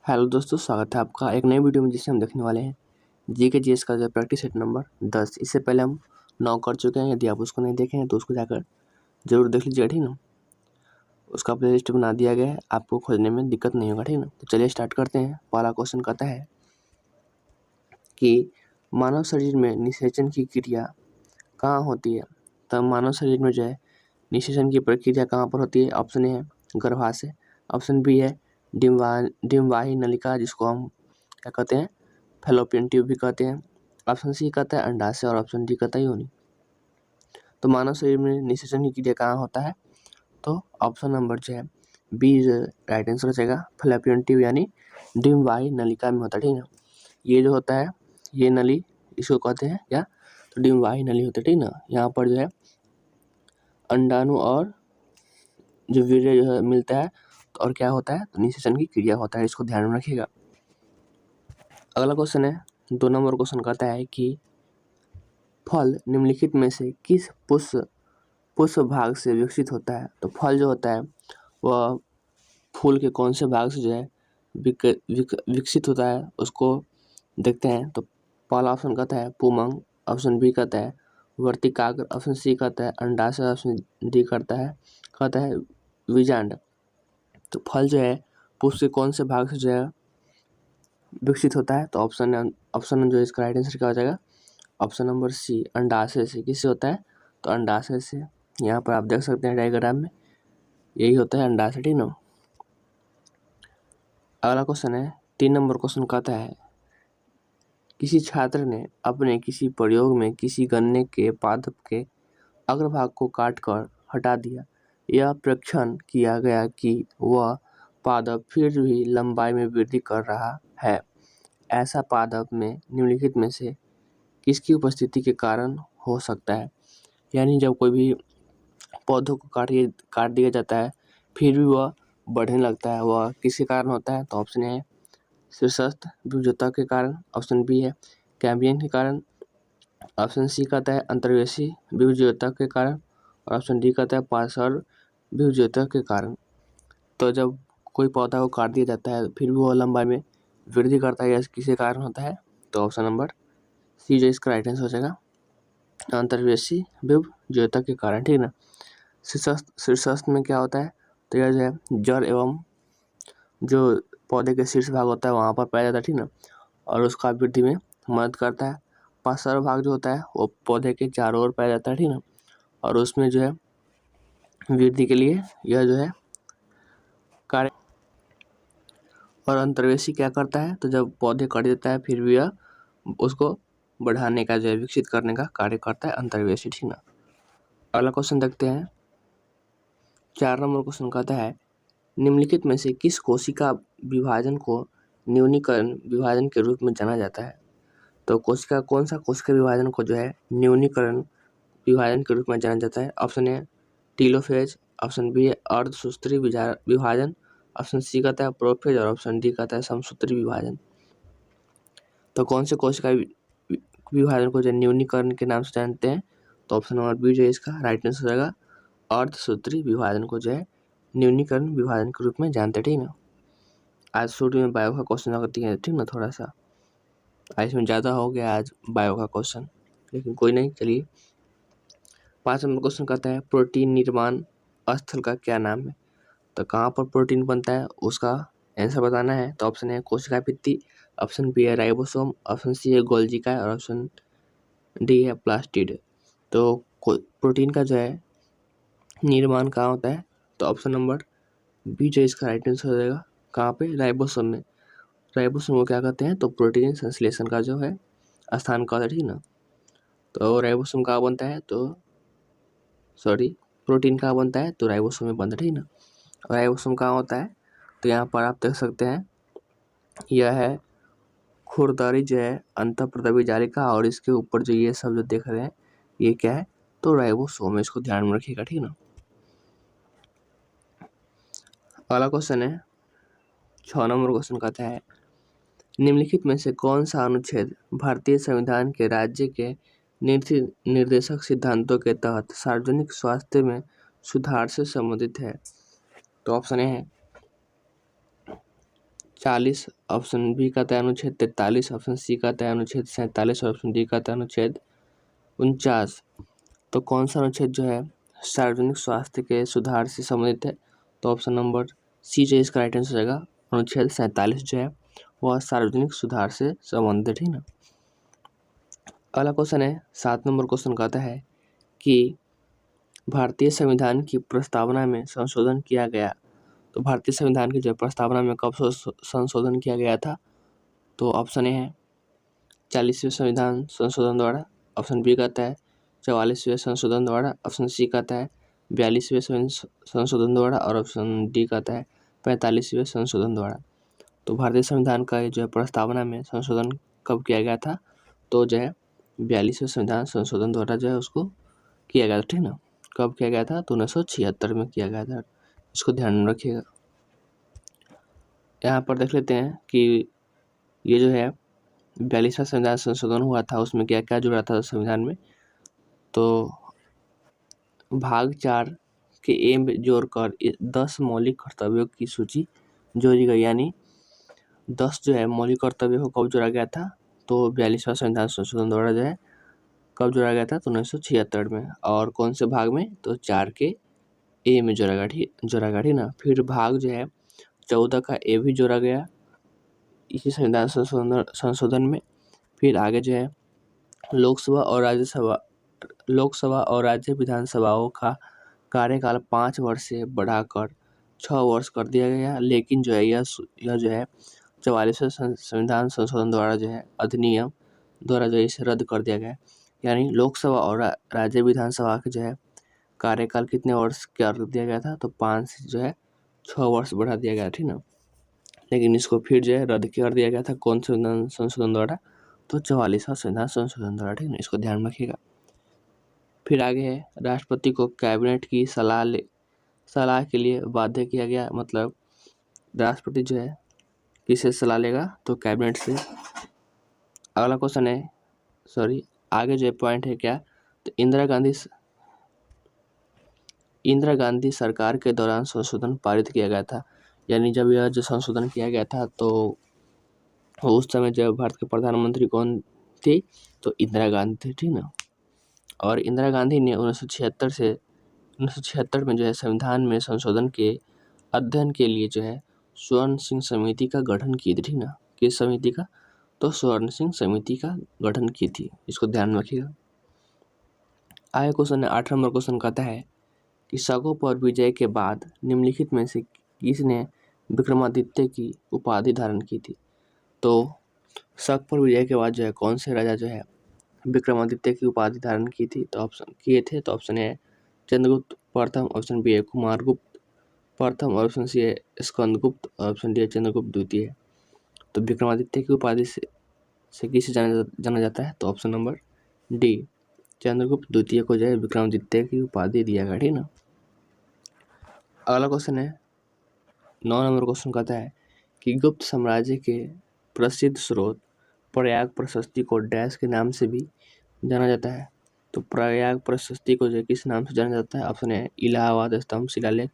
Hello दोस्तों, स्वागत है आपका एक नई वीडियो में जिसे हम देखने वाले हैं जीके जीएस का जो प्रैक्टिस सेट नंबर 10। इससे पहले हम 9 कर चुके हैं। यदि आप उसको नहीं देखे हैं तो उसको जाकर जरूर देख लीजिएगा, ठीक ना। उसका प्ले लिस्ट बना दिया गया है, आपको खोजने में दिक्कत नहीं होगा, ठीक ना। तो चलिए स्टार्ट करते हैं। पहला क्वेश्चन कहता है कि मानव शरीर में निषेचन की क्रिया कहाँ होती है। तो मानव शरीर में जो है निषेचन की प्रक्रिया कहाँ पर होती है। ऑप्शन ए है गर्भाशय, ऑप्शन बी है डिम्बाही नलिका जिसको हम क्या कहते हैं फैलोपियन ट्यूब भी कहते हैं, ऑप्शन सी कहता है अंडाशय और ऑप्शन डी कहता है योनि। तो मानव शरीर में निषेचन की क्रिया कहाँ होता है, तो ऑप्शन नंबर जो है बी राइट आंसर हो जाएगा। फैलोपियन ट्यूब यानी डिम्बाही नलिका में होता है, ठीक है। ये जो होता है ये नली इसको कहते हैं क्या, तो डिम्बाही नली होती है, ठीक ना। यहाँ पर जो है अंडाणु और जो वीर्य जो है मिलता है तो और क्या होता है, तो निषेचन की क्रिया होता है, इसको ध्यान में रखिएगा। अगला क्वेश्चन है 2 नंबर क्वेश्चन कहता है कि फल निम्नलिखित में से किस पुष्प भाग से विकसित होता है। तो फल जो होता है वह फूल के कौन से भाग से जो है विकसित होता है उसको देखते हैं। तो पहला ऑप्शन कहता है पुमंग, ऑप्शन बी कहता है वर्तिकाग्र, ऑप्शन सी कहता है अंडाशय, ऑप्शन डी कहता है बीजांड। तो फल जो है पुष्प के कौन से भाग से जो है विकसित होता है, तो ऑप्शन जो इसका राइट आंसर क्या हो जाएगा, ऑप्शन नंबर सी अंडाशय से। किससे होता है, तो अंडाशय से। यहाँ पर आप देख सकते हैं डायग्राम में यही होता है अंडाशय, ठीक ना। अगला क्वेश्चन है 3 नंबर क्वेश्चन कहता है किसी छात्र ने अपने किसी प्रयोग में किसी गन्ने के पादप के अग्रभाग को काटकर हटा दिया। यह परीक्षण किया गया कि वह पादप फिर भी लंबाई में वृद्धि कर रहा है। ऐसा पादप में निम्नलिखित में से किसकी उपस्थिति के कारण हो सकता है। यानी जब कोई भी पौधों को काट दिया जाता है फिर भी वह बढ़ने लगता है, वह किसके कारण होता है। तो ऑप्शन ए है शीर्षस्थ विविधता के कारण, ऑप्शन बी है कैम्बियन के कारण, ऑप्शन सी कहता है अंतर्वेशी विविधता के कारण, और ऑप्शन डी कहता है पार्श्व विविधता के कारण। तो जब कोई पौधा को काट दिया जाता है फिर भी वह लंबाई में वृद्धि करता है, यह किसके कारण होता है, तो ऑप्शन नंबर सी जो इसका राइट आंसर हो जाएगा अंतर्वेशी विविधता के कारण, ठीक ना। शीर्षस्थ में क्या होता है, तो यह जो है जड़ एवं जो पौधे के शीर्ष भाग होता है वहाँ पर पाया जाता है, ठीक ना, और उसका वृद्धि में मदद करता है। पार्श्व भाग जो होता है वो पौधे के चारों ओर पाया जाता है, ठीक ना, और उसमें जो है वृद्धि के लिए यह जो है कार्य। और अंतर्वेशी क्या करता है, तो जब पौधे कट देता है फिर भी यह उसको बढ़ाने का जो है विकसित करने का कार्य करता है अंतर्वेशी, ठीक ना। अगला क्वेश्चन देखते हैं 4 नंबर क्वेश्चन कहता है निम्नलिखित में से किस कोशिका विभाजन को न्यूनीकरण विभाजन के रूप में जाना जाता है। तो कौन सा कोशिका विभाजन को जो है न्यूनीकरण विभाजन के रूप में जाना जाता है। Option A telophase, option B है अर्धसूत्री विभाजन, ऑप्शन सी कहता है प्रोफेज और ऑप्शन डी कहता है समसूत्री विभाजन। तो कौन से कोशिका विभाजन को जो न्यूनीकरण के नाम से जानते हैं, तो ऑप्शन नंबर बी जो है इसका राइट आंसर हो जाएगा अर्धसूत्री विभाजन को जो है न्यूनीकरण विभाजन के रूप में जानते हैं, ठीक ना। आज शुरू में बायो का क्वेश्चन आती है, ठीक ना, थोड़ा सा आज इसमें ज़्यादा हो गया आज बायो का क्वेश्चन, लेकिन कोई नहीं। चलिए 5 नंबर क्वेश्चन कहता है प्रोटीन निर्माण स्थल का क्या नाम है। तो कहाँ पर प्रोटीन बनता है उसका आंसर बताना है। तो ऑप्शन है कोशिका भित्ति, ऑप्शन बी है राइबोसोम, ऑप्शन सी है गोल्जिका और ऑप्शन डी है प्लास्टिड। तो प्रोटीन का जो है निर्माण कहाँ होता है, तो ऑप्शन नंबर बी जो इसका राइट आंसर हो जाएगा कहाँ पे, राइबोसोम में। राइबोसोम को क्या कहते हैं, तो प्रोटीन संश्लेषण का जो है स्थान कहते हैं, ठीक ना। तो राइबोसोम कहाँ बनता है, तो प्रोटीन कहाँ बनता है, तो राइबोसोम में बनता है, ठीक ना। राइबोसोम कहाँ होता है, तो यहाँ पर आप देख सकते हैं यह है खुरदरी जो है अंतःप्रदवी जालिका, और इसके ऊपर जो ये सब जो देख रहे हैं ये क्या है, तो राइबोसोम है, इसको ध्यान में रखिएगा, ठीक ना। अगला क्वेश्चन है 6 नंबर क्वेश्चन कहता है निम्नलिखित में से कौन सा अनुच्छेद भारतीय संविधान के राज्य के नीति निर्देशक सिद्धांतों के तहत सार्वजनिक स्वास्थ्य में सुधार से संबंधित है। तो ऑप्शन ए है 40, ऑप्शन बी कहता है अनुच्छेद 43, ऑप्शन सी कहता है अनुच्छेद 47 और ऑप्शन डी कहता है अनुच्छेद 49। तो कौन सा अनुच्छेद जो है सार्वजनिक स्वास्थ्य के सुधार से संबंधित है? तो ऑप्शन नंबर सी जो इसका राइट आंसर हो जाएगा। अनुच्छेद 47 जो है वह सार्वजनिक सुधार से संबंधित है ना। अगला क्वेश्चन है 7 नंबर क्वेश्चन कहता है कि भारतीय संविधान की प्रस्तावना में संशोधन किया गया। तो भारतीय संविधान की जो प्रस्तावना में कब संशोधन किया गया था? तो ऑप्शन ए है 40वें संविधान संशोधन द्वारा, ऑप्शन बी कहता है 44वें संशोधन द्वारा, ऑप्शन सी कहता है 42वें संशोधन द्वारा और ऑप्शन डी कहता है 45वें संशोधन द्वारा। तो भारतीय संविधान का जो है प्रस्तावना में संशोधन कब किया गया था? तो जो है 42वें संविधान संशोधन द्वारा जो है उसको किया गया था, ठीक ना। कब किया गया था? तो 1976 में किया गया था, इसको ध्यान में रखिएगा। यहाँ पर देख लेते हैं कि ये जो है 42वां संविधान संशोधन हुआ था, उसमें क्या क्या जुड़ा था संविधान में? तो भाग 4 के ए में जोड़कर 10 मौलिक कर्तव्यों की सूची जोड़ी गई, यानी 10 जो है मौलिक कर्तव्यों को कब जोड़ा गया था? तो 42वां संविधान संशोधन द्वारा जो है कब जोड़ा गया था? तो 1976 में। और कौन से भाग में? तो 4 के ए में जोड़ा गया, ठीक ना। फिर भाग जो है 14 का ए भी जोड़ा गया इसी संविधान संशोधन में। फिर आगे जो है लोकसभा और राज्य विधानसभाओं का कार्यकाल 5 वर्ष से बढ़ाकर 6 वर्ष कर दिया गया, लेकिन जो है यह जो है 44वें संविधान संशोधन द्वारा जो है अधिनियम द्वारा जो है इसे रद्द कर दिया गया। यानी लोकसभा और राज्य विधानसभा के जो है कार्यकाल कितने वर्ष कर दिया गया था? तो 5 से जो है 6 वर्ष बढ़ा दिया गया, ठीक ना। लेकिन इसको फिर जो है रद्द कर दिया गया था कौन संविधान संशोधन द्वारा? तो 44वां संविधान संशोधन द्वारा, ठीक ना। इसको ध्यान रखिएगा। फिर आगे है राष्ट्रपति को कैबिनेट की सलाह के लिए बाध्य किया गया, मतलब राष्ट्रपति जो है किससे सलाह लेगा? तो कैबिनेट से। अगला क्वेश्चन है आगे जो पॉइंट है क्या? तो इंदिरा गांधी सरकार के दौरान संशोधन पारित किया गया था, यानी जब यह जो संशोधन किया गया था तो उस समय जब भारत के प्रधानमंत्री कौन थी? तो इंदिरा गांधी थी, ठीक ना। और इंदिरा गांधी ने 1976 में जो है संविधान में संशोधन के अध्ययन के लिए जो है स्वर्ण सिंह समिति का गठन की थी, ठीक ना। किस समिति का? तो स्वर्ण सिंह समिति का गठन की थी, इसको ध्यान रखिएगा। आगे क्वेश्चन 8 नंबर क्वेश्चन कहता है कि शकों पर विजय के बाद निम्नलिखित में से किसने विक्रमादित्य की उपाधि धारण की थी? तो शक पर विजय के बाद जो है कौन से राजा जो है विक्रमादित्य की उपाधि धारण की थी? तो ऑप्शन किए थे, तो ऑप्शन ए चंद्रगुप्त प्रथम, ऑप्शन बी है कुमारगुप्त प्रथम, ऑप्शन सी है स्कंदगुप्त, ऑप्शन डी है चंद्रगुप्त द्वितीय। तो विक्रमादित्य की उपाधि से किसे जाना जाता है? तो ऑप्शन नंबर डी चंद्रगुप्त द्वितीय को जो है विक्रमादित्य की उपाधि दिया गया, ठीक ना। अगला क्वेश्चन है 9 नंबर क्वेश्चन कहता है कि गुप्त साम्राज्य के प्रसिद्ध स्रोत प्रयाग प्रशस्ति को डैश के नाम से भी जाना जाता है। तो प्रयाग प्रशस्ति को जो किस नाम से जाना जाता है? ऑप्शन है इलाहाबाद स्तंभ शिलालेख,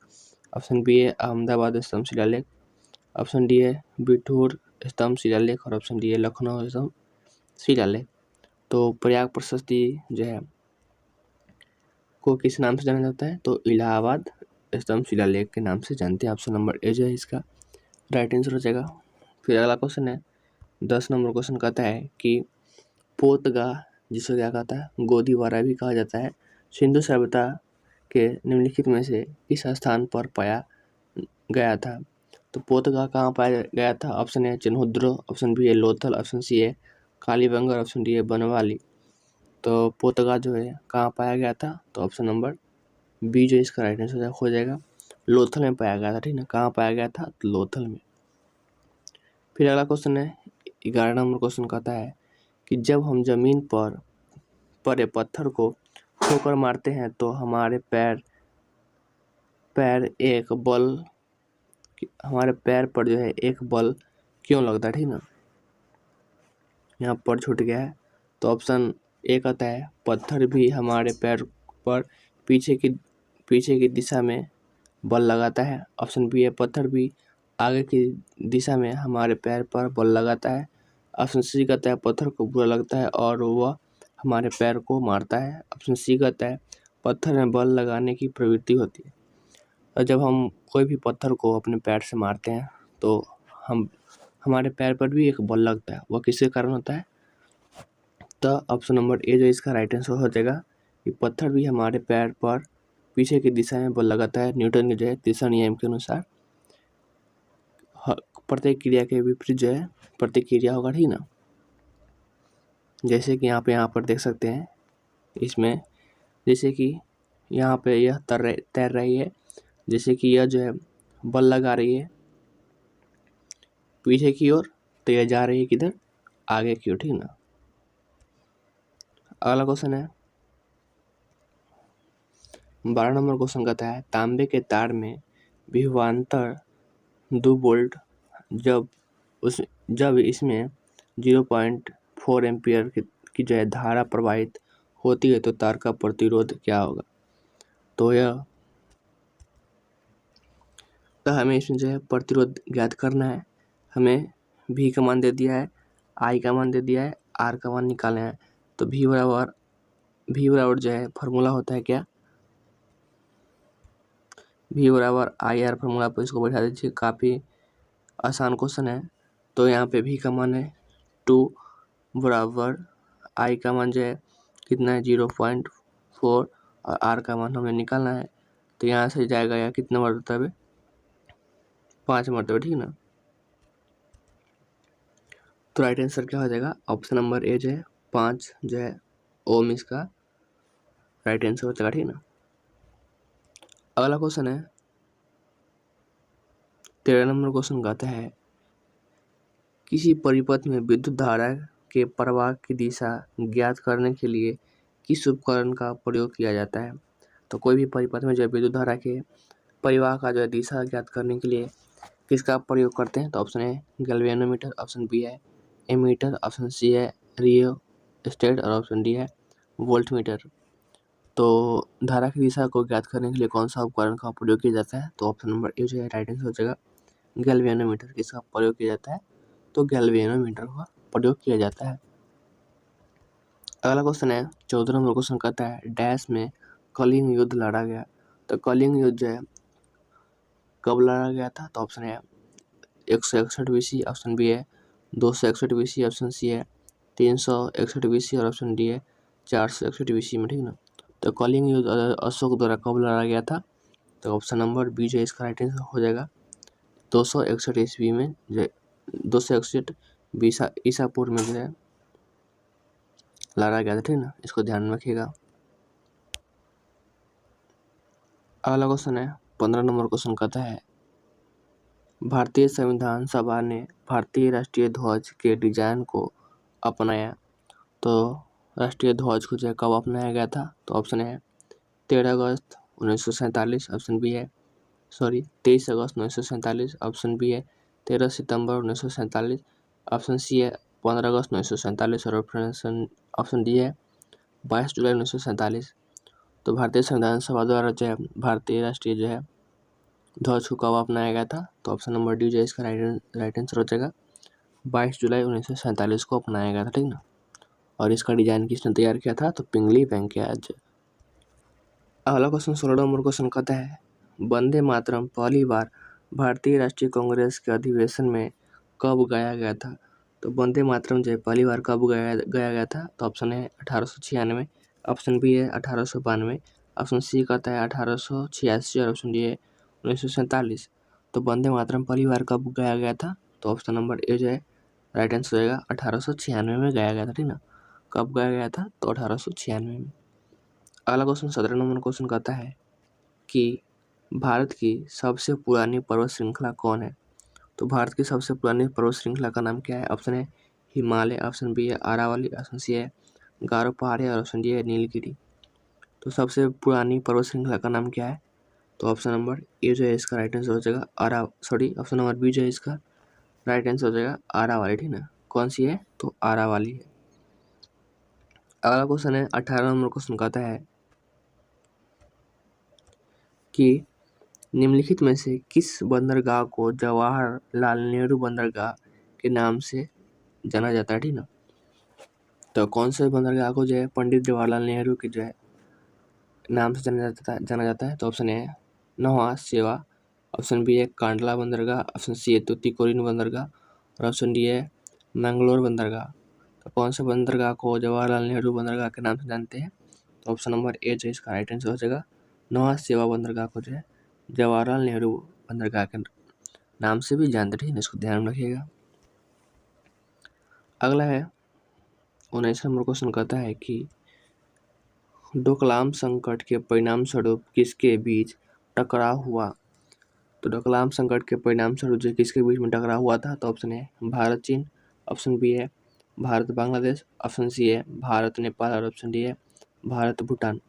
ऑप्शन बी है अहमदाबाद स्तंभ शिलालेख, ऑप्शन डी है बिठूर स्तंभ शिलालेख और ऑप्शन डी है लखनऊ स्तंभ शिलालेख। तो प्रयाग प्रशस्ति जो है को किस नाम से जाना जाता है? तो इलाहाबाद स्तंभ शिलालेख के नाम से जानते हैं। ऑप्शन नंबर ए जो है इसका राइट आंसर हो जाएगा। फिर अगला क्वेश्चन है 10 नंबर क्वेश्चन कहता है कि पोतगाह, जिसको क्या कहता है गोदीवारा भी कहा जाता है, सिंधु सभ्यता के निम्नलिखित में से किस स्थान पर पाया गया था? तो पोतगाह कहाँ पाया गया था? ऑप्शन ए चिन्होद्र, ऑप्शन बी है लोथल, ऑप्शन सी है कालीबंगर, ऑप्शन डी है बनवाली। तो पोतगाह जो है कहाँ पाया गया था? तो ऑप्शन नंबर बी जो इसका राइट आंसर हो जाएगा, लोथल में पाया गया था, ठीक ना। कहाँ पाया गया था? तो लोथल में। फिर अगला क्वेश्चन है 11 नंबर क्वेश्चन कहता है कि जब हम जमीन पर पड़े पत्थर को ठोकर मारते हैं तो हमारे पैर पर जो है एक बल क्यों लगता है, ठीक ना। यहाँ पर छूट गया है, तो ऑप्शन ए कहता है पत्थर भी हमारे पैर पर पीछे की दिशा में बल लगाता है, ऑप्शन बी है पत्थर भी आगे की दिशा में हमारे पैर पर बल लगाता है। ऑप्शन सी कहता है पत्थर को बुरा लगता है और वह हमारे पैर को मारता है। ऑप्शन सी कहता है पत्थर में बल लगाने की प्रवृत्ति होती है। और जब हम कोई भी पत्थर को अपने पैर से मारते हैं तो हमारे पैर पर भी एक बल लगता है, वह किसके कारण होता है? तो ऑप्शन नंबर ए जो इसका राइट आंसर हो जाएगा कि पत्थर भी हमारे पैर पर पीछे की दिशा में बल लगाता है। न्यूटन के जो है तीसरा नियम के अनुसार प्रत्येक क्रिया के विपरीत जो है प्रतिक्रिया होगा, ठीक ना। जैसे कि यहाँ पर देख सकते हैं इसमें, जैसे कि यहाँ पे यह तैर रही है, जैसे कि यह जो है बल लगा रही है पीछे की ओर, तो यह जा रही है किधर? आगे की ओर, ठीक ना। अगला क्वेश्चन है 12 नंबर क्वेश्चन कहता है तांबे के तार में विभवांतर 2 वोल्ट जब इसमें 0.4 एम्पियर की जो है धारा प्रवाहित होती है तो तार का प्रतिरोध क्या होगा? तो हमें इसमें जो है प्रतिरोध ज्ञात करना है। हमें V का मान दे दिया है, I का मान दे दिया है, R का मान निकालना है। तो V बराबर जो है फॉर्मूला होता है क्या? V बराबर IR फॉर्मूला पर इसको बैठा दीजिए, काफ़ी आसान क्वेश्चन है। तो यहाँ पे V का मान है 2 बराबर I का मान जो है कितना है 0.4 और R का मान हमें निकालना है। तो यहाँ से जाएगा या कितना मरतबे? 5 मरतबे, ठीक ना। तो राइट आंसर क्या हो जाएगा? ऑप्शन नंबर ए जो है 5 जो है ओम इसका राइट आंसर हो जाएगा, ठीक ना। अगला क्वेश्चन है 13 नंबर क्वेश्चन कहता है किसी परिपथ में विद्युत धारा के प्रवाह की दिशा ज्ञात करने के लिए किस उपकरण का प्रयोग किया जाता है? तो कोई भी परिपथ में जो विद्युत धारा के परिवाह का जो है दिशा ज्ञात करने के लिए किसका प्रयोग करते हैं? तो option A galvanometer, option B है एमीटर, ऑप्शन सी है रियोस्टेट और ऑप्शन डी है वोल्टमीटर। तो धारा की दिशा को ज्ञात करने के लिए कौन सा उपकरण का प्रयोग किया जाता है? तो ऑप्शन नंबर ए जो है राइट आंसर हो जाएगा गैल्वेनोमीटर। किसका प्रयोग किया जाता है? तो गैल्वेनोमीटर का प्रयोग किया जाता है। अगला क्वेश्चन है 14 नंबर क्वेश्चन कहता है डैश में कलिंग युद्ध लड़ा गया। तो कलिंग युद्ध जो है कब लड़ा गया था? तो ऑप्शन है 161 BC, ऑप्शन बी है 261 BC, ऑप्शन सी है 361 BC और ऑप्शन डी है 461 BC में, ठीक ना। तो कलिंग युद्ध अशोक द्वारा कब लड़ा गया था? तो ऑप्शन नंबर बी जो है इसका राइट आंसर हो जाएगा 261 ईस्वी में, जो 261 ईसा पूर्व में जो है लड़ा गया था, ठीक ना। इसको ध्यान में रखिएगा। अगला क्वेश्चन है 15 नंबर क्वेश्चन कहता है भारतीय संविधान सभा ने भारतीय राष्ट्रीय ध्वज के डिजाइन को अपनाया। तो राष्ट्रीय ध्वज को जो है कब अपनाया गया था? तो ऑप्शन है 13 अगस्त 1947, ऑप्शन बी है 23 अगस्त 1947, ऑप्शन बी है 13 सितंबर 1947, ऑप्शन सी है 15 अगस्त 1947 और ऑप्शन डी है 22 जुलाई 1947। तो भारतीय संविधान सभा द्वारा जो है भारतीय राष्ट्रीय जो है ध्वज को कब अपनाया गया था? तो ऑप्शन नंबर डी जो है इसका राइट आंसर हो जाएगा 22 जुलाई 1947 को अपनाया गया था, ठीक ना। और इसका डिजाइन किसने तैयार किया था? तो पिंगली वेंकैया। अगला क्वेश्चन 16 नंबर क्वेश्चन कहता है वंदे मातरम पहली बार भारतीय राष्ट्रीय कांग्रेस के अधिवेशन में कब गाया गया था? तो वंदे मातरम जो है पहली बार कब गाया गया था? तो ऑप्शन है 1896, ऑप्शन बी है 1892, ऑप्शन सी कहता है 1886 और ऑप्शन डी है 1947। तो वंदे मातरम पहली बार कब गाया गया था? तो ऑप्शन नंबर ए जो है राइट आंसर हो जाएगा 1896 में गाया गया था, ठीक ना। कब गाया गया था? तो 1896 में। अगला क्वेश्चन 17 नंबर क्वेश्चन कहता है कि भारत की सबसे पुरानी पर्वत श्रृंखला कौन है? तो भारत की सबसे पुरानी पर्वत श्रृंखला का नाम क्या है? ऑप्शन है हिमालय, ऑप्शन बी है अरावली, ऑप्शन सी है गारो पहाड़ी और ऑप्शन डी है नीलगिरी। तो सबसे पुरानी पर्वत श्रृंखला का नाम क्या है? तो ऑप्शन नंबर ए जो है इसका राइट आंसर हो जाएगा ऑप्शन नंबर बी जो है इसका राइट आंसर हो जाएगा आरावली, ठीक ना। कौन सी है? तो आरावली है। अगला क्वेश्चन है 18 नंबर क्वेश्चन कहता है कि निम्नलिखित में से किस बंदरगाह को जवाहरलाल नेहरू बंदरगाह के नाम से जाना जाता है, ठीक ना। तो कौन से बंदरगाह को जो है पंडित जवाहरलाल नेहरू के जो है नाम से जाना जाता है। तो ऑप्शन ए नौहा सेवा, ऑप्शन बी है कांडला बंदरगाह, ऑप्शन सी है तूतीकोरिन बंदरगाह और ऑप्शन डी है मैंगलोर बंदरगाह। तो कौन से बंदरगाह को जवाहरलाल नेहरू बंदरगाह के नाम से जानते हैं। तो ऑप्शन नंबर ए जो इसका राइट आंसर हो जाएगा नौहा सेवा बंदरगाह को जो है जवाहरलाल नेहरू बंदरगाह के नाम से भी जानते हैं, इसको ध्यान में रखिएगा। अगला है 19 नंबर क्वेश्चन कहता है कि डोकलाम संकट के परिणाम स्वरूप किसके बीच टकराव हुआ। तो डोकलाम संकट के परिणाम स्वरूप जो किसके बीच में टकराव हुआ था। तो ऑप्शन ए भारत चीन, ऑप्शन बी है भारत बांग्लादेश, ऑप्शन सी है भारत नेपाल और ऑप्शन डी है भारत भूटान।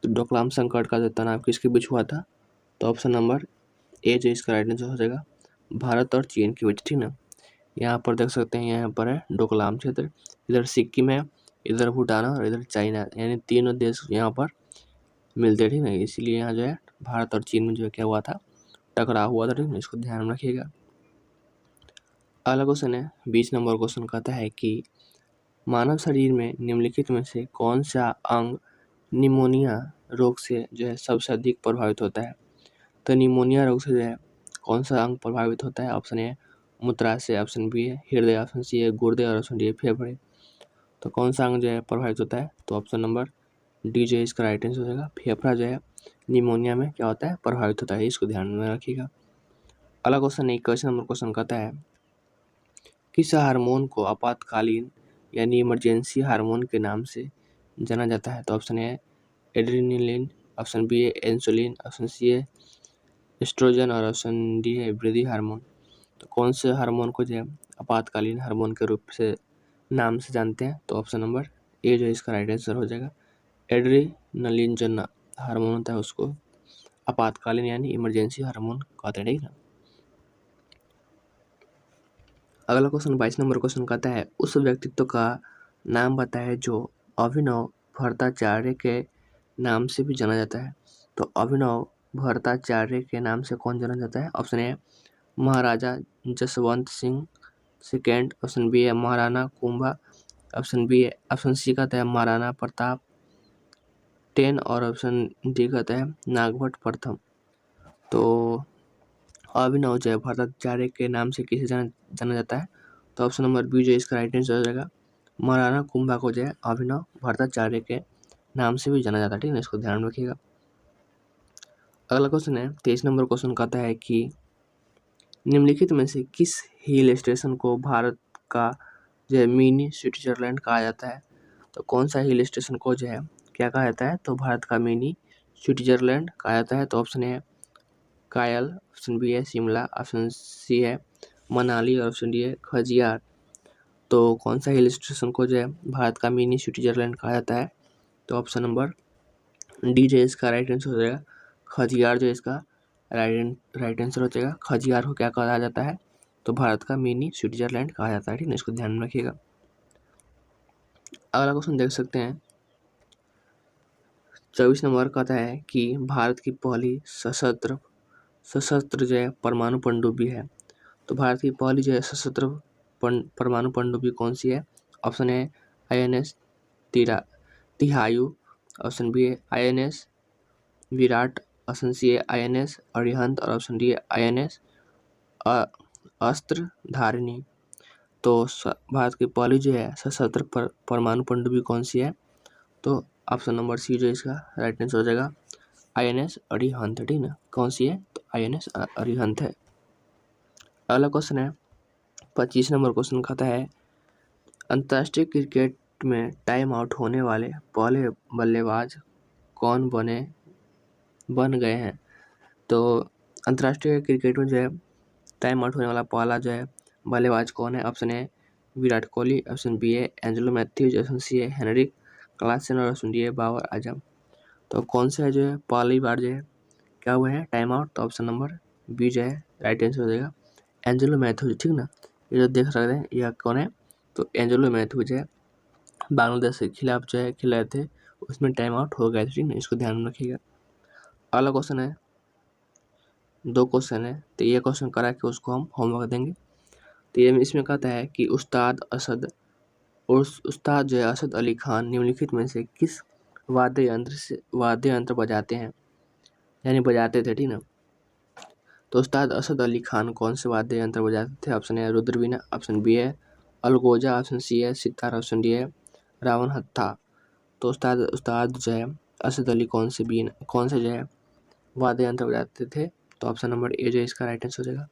तो डोकलाम संकट का जो तनाव किसके बीच हुआ था। तो ऑप्शन नंबर ए जो इसका राइट आंसर हो जाएगा भारत और चीन के बीच, ठीक ना। यहाँ पर देख सकते हैं, यहाँ पर है डोकलाम क्षेत्र, इधर सिक्किम है, इधर भूटान और इधर चाइना, यानी तीनों देश यहाँ पर मिलते, ठीक है। इसीलिए यहाँ जो है भारत और चीन में जो है क्या हुआ था, टकराव हुआ था, ठीक है। इसको ध्यान में रखिएगा। अगला क्वेश्चन है 20 नंबर क्वेश्चन कहता है कि मानव शरीर में निम्नलिखित में से कौन सा अंग निमोनिया रोग से जो है सबसे अधिक प्रभावित होता है। तो निमोनिया रोग से जो है कौन सा अंग प्रभावित होता है। ऑप्शन ए मूत्राशय, ऑप्शन बी है हृदय, ऑप्शन सी है गुर्दे और ऑप्शन डी है फेफड़े। तो कौन सा अंग जो है प्रभावित होता है। तो ऑप्शन नंबर डी जो है इसका राइट आंसर हो जाएगा फेफड़ा जो है निमोनिया में क्या होता है, प्रभावित होता है। इसको ध्यान में रखिएगा। अगला क्वेश्चन 21 नंबर क्वेश्चन कहता है किस हार्मोन को आपातकालीन यानी इमरजेंसी हार्मोन के नाम से जाना जाता है। तो option A adrenaline, option B है इंसुलिन, ऑप्शन सी है एस्ट्रोजन और ऑप्शन डी है वृद्धि हार्मोन। तो कौन से हार्मोन को जो है आपातकालीन हार्मोन के रूप से नाम से जानते हैं। तो ऑप्शन नंबर ए जो है इसका राइट आंसर हो जाएगा एड्रेनलिन जो हार्मोन होता है उसको आपातकालीन यानी इमरजेंसी हार्मोन कहते हैं, ठीक है। अगला क्वेश्चन 22 नंबर क्वेश्चन कहता है उस व्यक्तित्व का नाम बताएं जो अभिनव भट्टाचार्य के नाम से भी जाना जाता है। तो अभिनव भट्टाचार्य के नाम से कौन जाना जाता है। Option A Maharaja Jaswant Singh second, option B है महाराणा कुंभा, ऑप्शन सी कहता है महाराणा प्रताप 10 और ऑप्शन डी कहता है नागभट्ट प्रथम। तो अभिनव जय भट्टाचार्य के नाम से किसे जाना जाता है। तो ऑप्शन नंबर बी जो इसका राइट आंसर हो जाएगा महाराणा कुंभा को जो है अभिनव भट्टाचार्य के नाम से भी जाना जाता है, ठीक है। इसको ध्यान रखिएगा। अगला क्वेश्चन है 23 नंबर क्वेश्चन कहता है कि निम्नलिखित में से किस हिल स्टेशन को भारत का जो है मिनी स्विट्जरलैंड कहा जाता है। तो कौन सा हिल स्टेशन को जो है क्या कहा जाता है। तो भारत का मिनी स्विट्जरलैंड कहा जाता है। तो ऑप्शन ए कायल, ऑप्शन बी है शिमला, ऑप्शन सी है मनाली और ऑप्शन डी है खजियार। तो कौन सा हिल स्टेशन को जो है भारत का मिनी स्विट्जरलैंड कहा जाता है। तो ऑप्शन नंबर डी जो है इसका राइट आंसर हो जाएगा खजियार जो है इसका राइट आंसर हो जाएगा। खजियार को क्या कहा जाता है। तो भारत का मिनी स्विट्जरलैंड कहा जाता है, ठीक है। इसको ध्यान में रखिएगा। अगला क्वेश्चन देख सकते हैं 24 नंबर कहता है कि भारत की पहली सशस्त्र जो है परमाणु पनडुब्बी है। तो भारत की पहली जो है सशस्त्र परमाणु पनडुब्बी कौन सी है। ऑप्शन ए INS तिहायु, ऑप्शन बी है INS विराट, ऑप्शन सी है INS अरिहंत और ऑप्शन डी है INS अस्त्र धारिणी। तो भारत की पहली जो है सशस्त्र परमाणु पनडुब्बी कौन सी है। तो ऑप्शन नंबर सी जो इसका राइट आंसर हो जाएगा INS अरिहंत, ठीक ना। कौन सी है। तो INS अरिहंत है। अगला क्वेश्चन है 25 नंबर क्वेश्चन कहता है अंतर्राष्ट्रीय क्रिकेट में टाइम आउट होने वाले पहले बल्लेबाज कौन बन गए हैं। तो अंतर्राष्ट्रीय क्रिकेट में जो है टाइम आउट होने वाला पहला जो है बल्लेबाज कौन है। Option A Virat Kohli, option B है एंजेलो मैथ्यूज, ऑप्शन सी है हेनरिक क्लासन और ऑप्शन डी है बाबर आजम। तो कौन सा है जो है पहली बार जो है क्या हुआ है टाइम आउट। तो ऑप्शन नंबर बी जो है राइट आंसर हो जाएगा एंजेलो मैथ्यूज, ठीक ना। ये जो देख सकते हैं यह कौन है। तो एंजेलो मैथ्यूज है बांग्लादेश के खिलाफ जो है खेल रहे थे उसमें टाइम आउट हो गया था, ठीक ना। इसको ध्यान में रखिएगा। अगला क्वेश्चन है 2 क्वेश्चन है, तो ये क्वेश्चन करा के उसको हम होमवर्क देंगे। तो ये इसमें कहता है कि उस्ताद जो है असद अली खान निम्नलिखित में से किस वाद्य यंत्र बजाते हैं, यानी बजाते थे, ठीक ना। तो उस्ताद असद अली खान कौन से वाद्य यंत्र बजाते थे? ऑप्शन ए रुद्रवीणा, ऑप्शन बी है अलगोजा, ऑप्शन सी है सितार, ऑप्शन डी है रावण हत्था। तो उस्ताद जो है असद अली कौन से जो है वाद्य यंत्र बजाते थे? तो ऑप्शन नंबर ए जो है इसका राइट आंसर हो जाएगा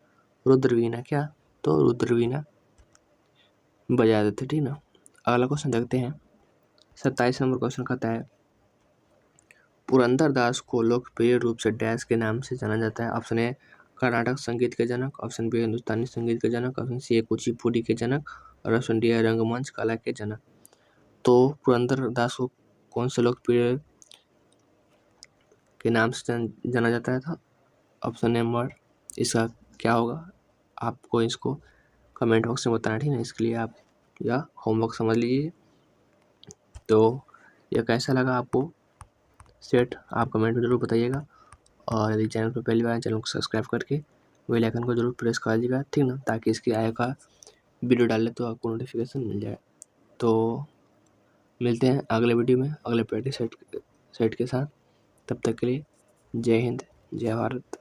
रुद्रवीणा। क्या? तो रुद्रवीणा बजाते थे, ठीक ना। अगला क्वेश्चन देखते हैं। 27 नंबर क्वेश्चन कहता है पुरंदरदास को लोकप्रिय रूप से डैश के नाम से जाना जाता है? ऑप्शन ए कर्नाटक संगीत के जनक, ऑप्शन बी हिंदुस्तानी संगीत के जनक, ऑप्शन सी है कुचिपुड़ी के जनक और ऑप्शन डी है रंगमंच कला के जनक। तो पुरंदरदास को कौन से लोकप्रिय के नाम से जाना जाता है? था ऑप्शन नंबर इसका क्या होगा, आपको इसको कमेंट बॉक्स में बताना, ठीक है। इसके लिए आप या होमवर्क समझ लीजिए। तो यह कैसा लगा आपको सेट, आप कमेंट में जरूर बताइएगा। और यदि चैनल पर पहली बार, चैनल को सब्सक्राइब करके बेल आइकन को जरूर प्रेस कर लीजिएगा, ठीक ना, ताकि इसकी आगे का वीडियो डाले तो आपको नोटिफिकेशन मिल जाए। तो मिलते हैं अगले वीडियो में अगले प्रैक्टिस सेट के साथ। तब तक के लिए जय हिंद, जय भारत।